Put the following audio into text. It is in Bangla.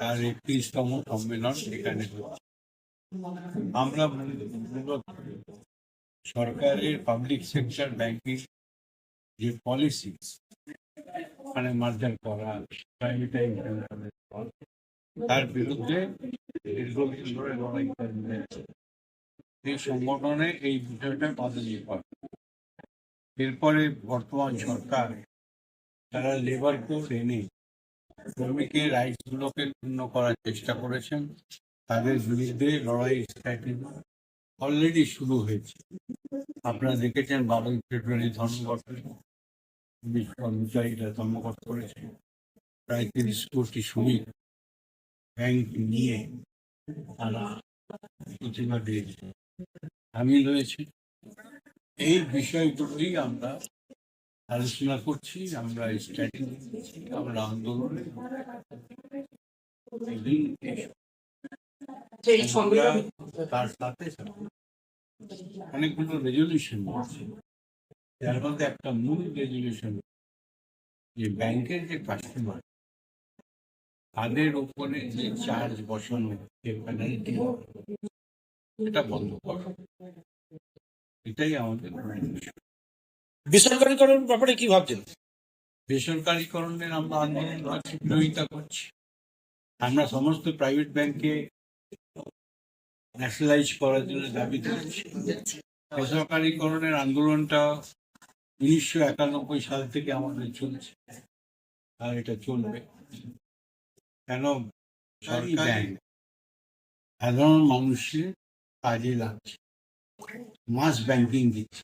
তার 31তম সম্মেলন এখানে হচ্ছে। আমরা মূলত সরকারের পাবলিক সেক্টর ব্যাংকিং যে পলিসি, মানে মার্জার করা, প্রাইভেটাইজেশন, তার বিরুদ্ধে দীর্ঘদিন ধরে লড়াই করে যাচ্ছে। এই সংগঠনে এই বিষয়টা প্রাধান্য পায়। এরপরে বর্তমান সরকার তারা লেবার কোড এনে শ্রমিকের রাইটসগুলোকে পূর্ণ করার চেষ্টা করেছেন। তাদের বিরুদ্ধে লড়াই স্ট্র্যাটেজি অলরেডি শুরু হয়েছে। আপনারা দেখেছেন 12ই ফেব্রুয়ারি ধর্মঘট পুলিশ কর্মচারীরা ধর্মঘট করেছে। প্রায় 30 কোটি শ্রমিক ব্যাংক নিয়ে তারা প্রতিবাদে সামিল হয়েছে। এই বিষয়গুলোই আমরা আলোচনা করছি, আমরা স্ট্র্যাটেজি করছি, আমরা আন্দোলনে তার সাথে অনেকগুলো রেজলিউশন আছে, যার মধ্যে একটা মূল রেজলিউশন যে ব্যাংকের যে কাস্টমার তাদের উপরে যে চার্জ বসানো হচ্ছে, পেনাল্টি, এটা বন্ধ করা। এটাই আমাদের বেসরকারীকরণ ব্যাপারে কি ভাবছেন? বেসরকারীকরণের আমরা আন্দোলন করছি, বিরোধিতা করছি। আমরা সমস্ত প্রাইভেট ব্যাংকে ন্যাশনালাইজ করার জন্য দাবি করছি। বেসরকারীকরণের আন্দোলনটা 1991 সাল থেকে আমাদের চলছে, আর এটা চলবে। কেন? সরকারি সাধারণ মানুষের কাজে লাগছে, মাস ব্যাংকিং দিচ্ছে।